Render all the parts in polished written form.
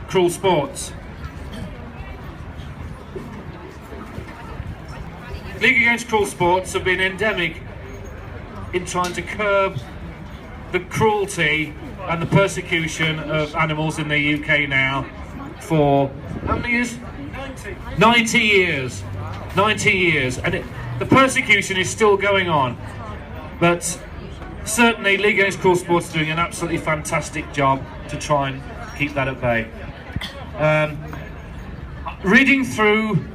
cruel sports. League Against Cruel Sports have been endemic in trying to curb the cruelty and the persecution of animals in the UK now for how many years? 90 years. 90 years. And the persecution is still going on. But certainly League Against Cruel Sports are doing an absolutely fantastic job to try and keep that at bay. Reading through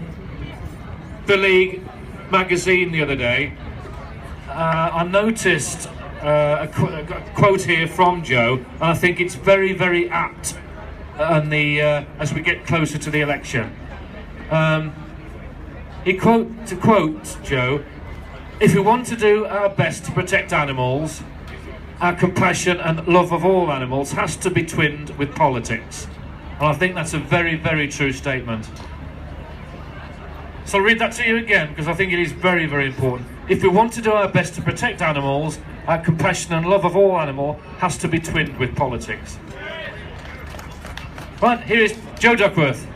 the League magazine the other day, I noticed a quote here from Joe, and I think it's very, very apt as we get closer to the election. To quote Joe, "If we want to do our best to protect animals, our compassion and love of all animals has to be twinned with politics." And I think that's a very, very true statement. So I'll read that to you again, because I think it is very, very important. If we want to do our best to protect animals, our compassion and love of all animal has to be twinned with politics. Right, here is Joe Duckworth.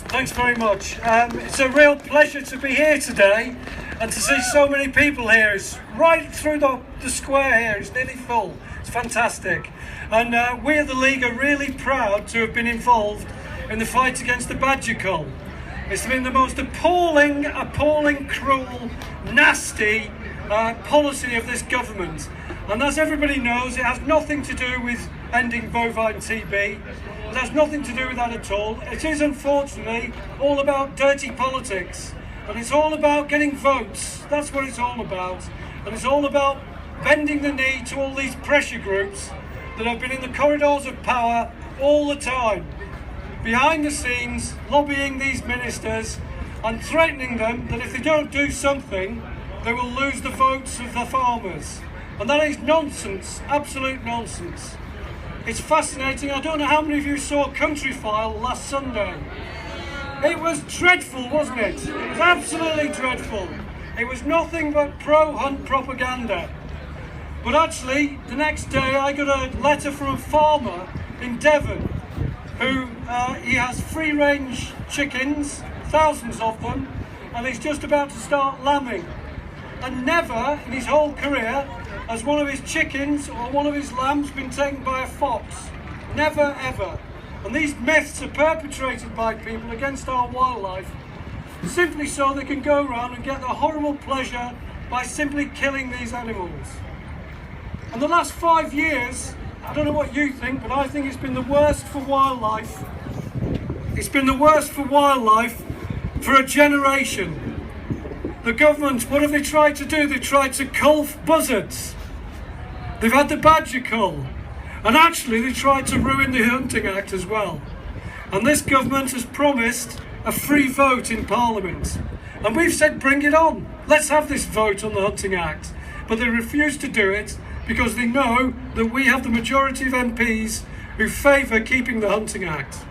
Thanks very much. It's a real pleasure to be here today and to see so many people here. It's right through the square here. It's nearly full. It's fantastic. And we at the League are really proud to have been involved in the fight against the badger cull. It's been the most appalling, cruel, nasty policy of this government. And as everybody knows, it has nothing to do with ending bovine TB. It has nothing to do with that at all. It is unfortunately all about dirty politics. And it's all about getting votes. That's what it's all about. And it's all about bending the knee to all these pressure groups that have been in the corridors of power all the time, behind the scenes, lobbying these ministers and threatening them that if they don't do something, they will lose the votes of the farmers. And that is nonsense, absolute nonsense. It's fascinating. I don't know how many of you saw Country File last Sunday. It was dreadful, wasn't it? It was absolutely dreadful. It was nothing but pro-hunt propaganda. But actually, the next day I got a letter from a farmer in Devon who he has free-range chickens, thousands of them, and he's just about to start lambing. And never in his whole career has one of his chickens or one of his lambs been taken by a fox. Never, ever. And these myths are perpetrated by people against our wildlife simply so they can go around and get the horrible pleasure by simply killing these animals. And the last 5 years, I don't know what you think, but I think it's been the worst for wildlife. It's been the worst for wildlife for a generation. The government, what have they tried to do? They've tried to cull buzzards. They've had the badger cull. And actually they tried to ruin the Hunting Act as well. And this government has promised a free vote in Parliament. And we've said, bring it on. Let's have this vote on the Hunting Act. But they refuse to do it because they know that we have the majority of MPs who favour keeping the Hunting Act.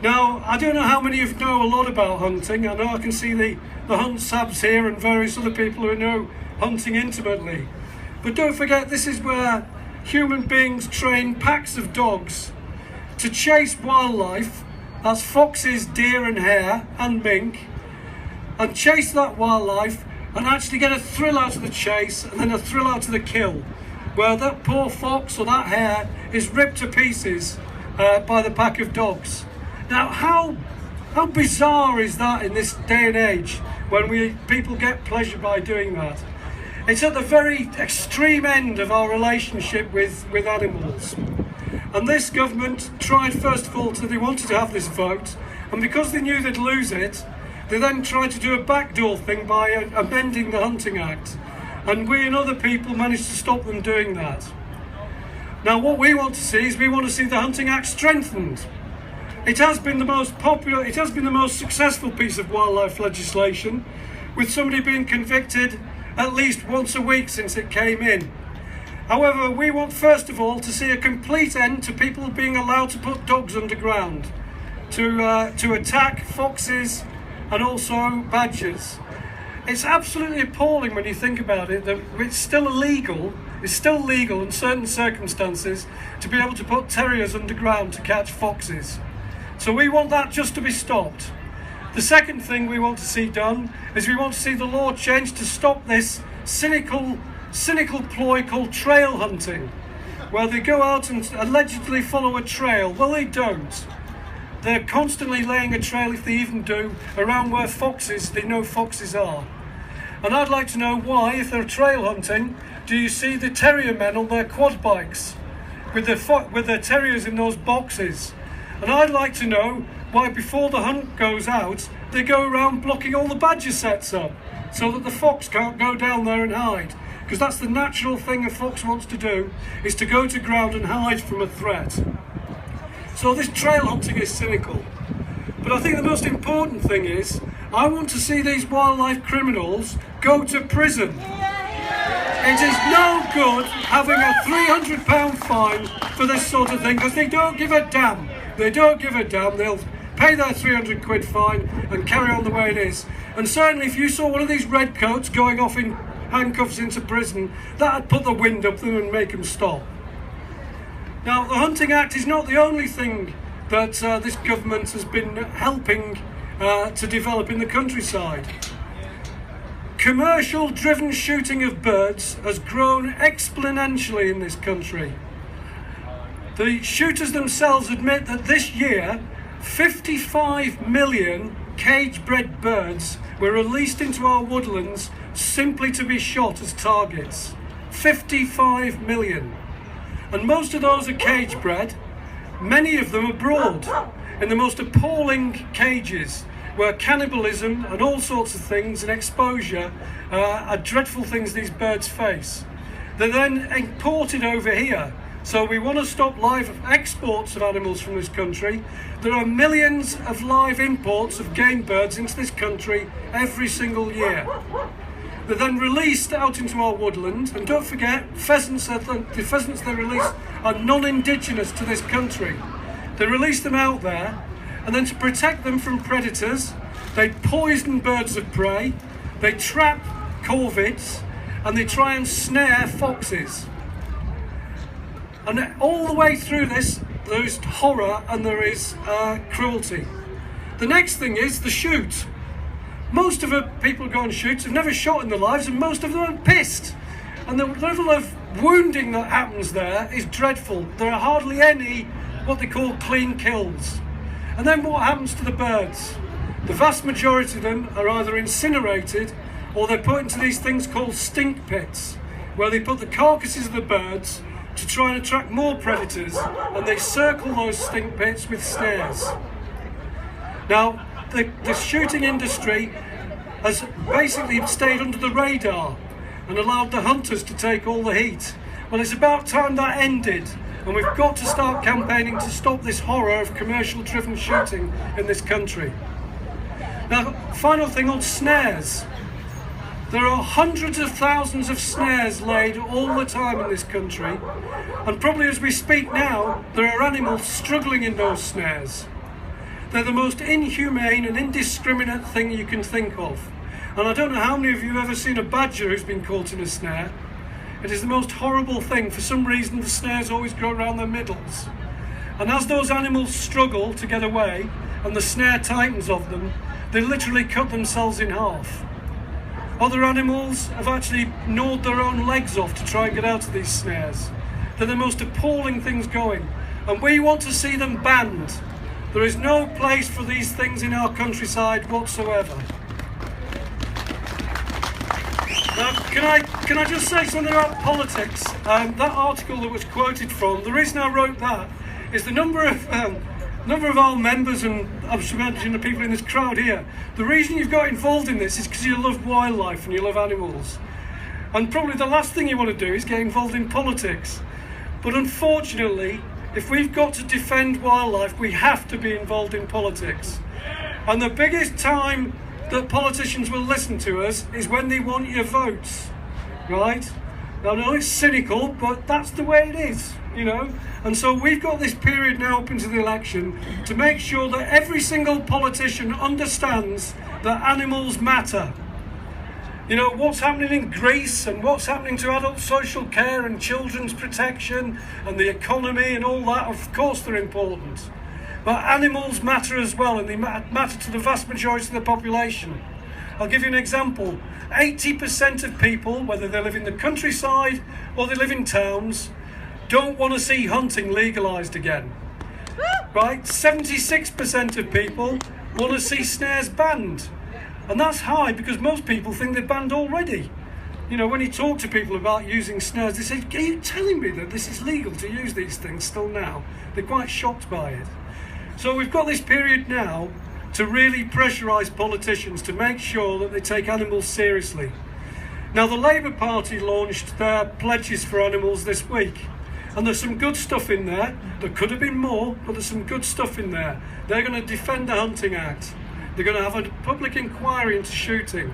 Now, I don't know how many of you know a lot about hunting. I know I can see the hunt sabs here and various other people who know hunting intimately. But don't forget, this is where human beings train packs of dogs to chase wildlife, that's foxes, deer and hare and mink, and chase that wildlife and actually get a thrill out of the chase and then a thrill out of the kill, where that poor fox or that hare is ripped to pieces by the pack of dogs. Now, how bizarre is that in this day and age when people get pleasure by doing that? It's at the very extreme end of our relationship with animals. And this government tried, first of all, they wanted to have this vote, and because they knew they'd lose it, they then tried to do a backdoor thing by amending the Hunting Act. And we and other people managed to stop them doing that. Now, what we want to see is we want to see the Hunting Act strengthened. It has been the most popular, it has been the most successful piece of wildlife legislation, with somebody being convicted at least once a week since it came in. However, we want first of all to see a complete end to people being allowed to put dogs underground, to attack foxes and also badgers. It's absolutely appalling when you think about it that it's still illegal it's still legal in certain circumstances to be able to put terriers underground to catch foxes. So we want that just to be stopped. The second thing we want to see done is we want to see the law changed to stop this cynical ploy called trail hunting, where they go out and allegedly follow a trail. Well, they don't. They're constantly laying a trail, if they even do, around where they know foxes are. And I'd like to know why, if they're trail hunting, do you see the terrier men on their quad bikes with their terriers in those boxes? And I'd like to know why, before the hunt goes out, they go around blocking all the badger sets up so that the fox can't go down there and hide. Because that's the natural thing a fox wants to do, is to go to ground and hide from a threat. So this trail hunting is cynical. But I think the most important thing is, I want to see these wildlife criminals go to prison. It is no good having a £300 fine for this sort of thing, because they don't give a damn. They don't give a damn. They'll pay their £300 fine and carry on the way it is. And certainly if you saw one of these redcoats going off in handcuffs into prison, that'd put the wind up them and make them stop. Now, the Hunting Act is not the only thing that this government has been helping to develop in the countryside. Commercial-driven shooting of birds has grown exponentially in this country. The shooters themselves admit that this year, 55 million cage-bred birds were released into our woodlands simply to be shot as targets. 55 million. And most of those are cage-bred, many of them abroad, in the most appalling cages, where cannibalism and all sorts of things and exposure are dreadful things these birds face. They're then imported over here. So we want to stop live exports of animals from this country. There are millions of live imports of game birds into this country every single year. They're then released out into our woodland, and don't forget, the pheasants they release are non-indigenous to this country. They release them out there, and then to protect them from predators, they poison birds of prey, they trap corvids, and they try and snare foxes. And all the way through this, there is horror and there is cruelty. The next thing is the shoot. Most of the people who go and shoot have never shot in their lives, and most of them are pissed. And the level of wounding that happens there is dreadful. There are hardly any what they call clean kills. And then what happens to the birds? The vast majority of them are either incinerated or they're put into these things called stink pits, where they put the carcasses of the birds to try and attract more predators, and they circle those stink pits with snares. Now, the shooting industry has basically stayed under the radar and allowed the hunters to take all the heat. Well, it's about time that ended, and we've got to start campaigning to stop this horror of commercial-driven shooting in this country. Now, final thing on snares. There are hundreds of thousands of snares laid all the time in this country, and probably as we speak now, there are animals struggling in those snares. They're the most inhumane and indiscriminate thing you can think of. And I don't know how many of you have ever seen a badger who's been caught in a snare. It is the most horrible thing. For some reason, the snares always go around their middles. And as those animals struggle to get away, and the snare tightens of them, they literally cut themselves in half. Other animals have actually gnawed their own legs off to try and get out of these snares. They're the most appalling things going, and we want to see them banned. There is no place for these things in our countryside whatsoever. Now, can I just say something about politics? That article that was quoted from, the reason I wrote that is the number of our members, and I'm imagining the people in this crowd here, the reason you've got involved in this is because you love wildlife and you love animals. And probably the last thing you want to do is get involved in politics. But unfortunately, if we've got to defend wildlife, we have to be involved in politics. And the biggest time that politicians will listen to us is when they want your votes, right? Now, I know it's cynical, but that's the way it is, you know? And so we've got this period now up into the election to make sure that every single politician understands that animals matter. You know, what's happening in Greece and what's happening to adult social care and children's protection and the economy and all that, of course they're important. But animals matter as well, and they matter to the vast majority of the population. I'll give you an example. 80% of people, whether they live in the countryside or they live in towns, don't want to see hunting legalised again. Right? 76% of people want to see snares banned. And that's high because most people think they're banned already. You know, when you talk to people about using snares, they say, are you telling me that this is legal to use these things still now? They're quite shocked by it. So we've got this period now to really pressurise politicians to make sure that they take animals seriously. Now, the Labour Party launched their pledges for animals this week. And there's some good stuff in there. There could have been more, but there's some good stuff in there. They're going to defend the Hunting Act. They're going to have a public inquiry into shooting.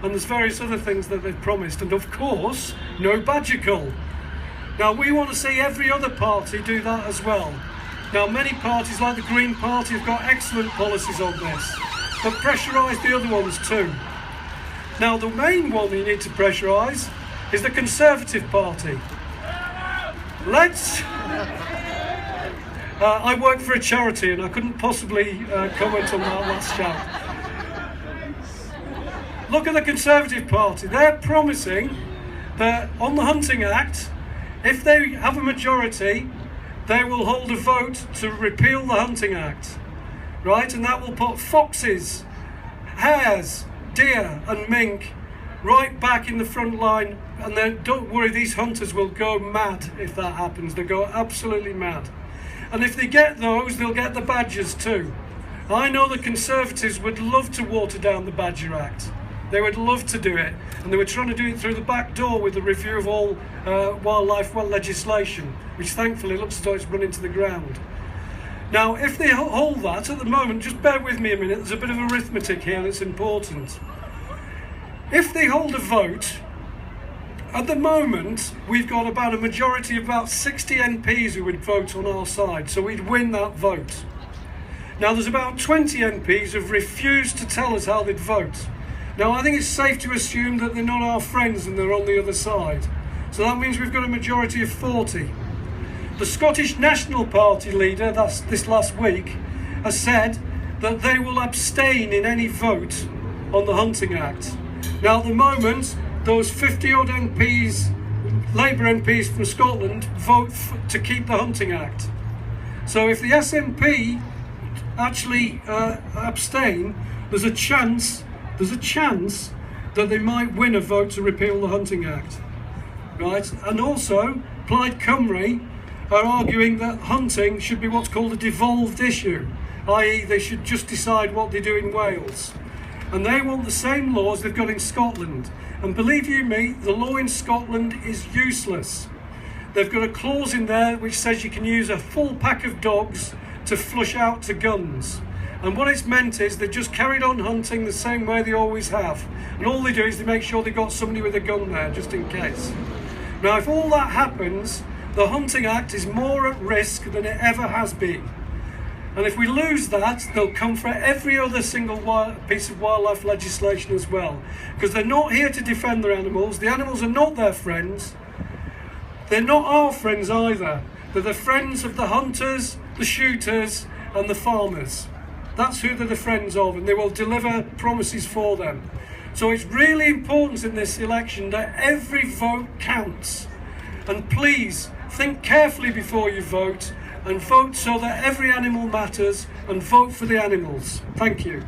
And there's various other things that they've promised. And of course, no badger cull. Now, we want to see every other party do that as well. Now, many parties, like the Green Party, have got excellent policies on this. But pressurise the other ones too. Now, the main one you need to pressurise is the Conservative Party. I work for a charity and I couldn't possibly comment on that last shout. Look at the Conservative Party. They're promising that on the Hunting Act, if they have a majority, they will hold a vote to repeal the Hunting Act. Right? And that will put foxes, hares, deer and mink right back in the front line. And then don't worry, these hunters will go mad if that happens. They'll go absolutely mad. And if they get those, they'll get the badgers too. I know the Conservatives would love to water down the Badger Act. They would love to do it. And they were trying to do it through the back door with the review of all wildlife legislation, which thankfully looks as though it's run into the ground. Now, if they hold that, at the moment, just bear with me a minute, there's a bit of arithmetic here that's important. If they hold a vote, at the moment, we've got about a majority of about 60 MPs who would vote on our side, so we'd win that vote. Now, there's about 20 MPs who've refused to tell us how they'd vote. Now, I think it's safe to assume that they're not our friends and they're on the other side. So that means we've got a majority of 40. The Scottish National Party leader, that's this last week, has said that they will abstain in any vote on the Hunting Act. Now, at the moment, those 50-odd MPs, Labour MPs from Scotland, vote to keep the Hunting Act. So if the SNP actually abstain, there's a chance that they might win a vote to repeal the Hunting Act. Right? And also, Plaid Cymru are arguing that hunting should be what's called a devolved issue, i.e. they should just decide what they do in Wales. And they want the same laws they've got in Scotland. And believe you me, the law in Scotland is useless. They've got a clause in there which says you can use a full pack of dogs to flush out to guns. And what it's meant is they've just carried on hunting the same way they always have. And all they do is they make sure they've got somebody with a gun there, just in case. Now, if all that happens, the Hunting Act is more at risk than it ever has been. And if we lose that, they'll come for every other single piece of wildlife legislation as well. Because they're not here to defend their animals. The animals are not their friends. They're not our friends either. They're the friends of the hunters, the shooters, and the farmers. That's who they're the friends of, and they will deliver promises for them. So it's really important in this election that every vote counts. And please, think carefully before you vote, and vote so that every animal matters, and vote for the animals. Thank you.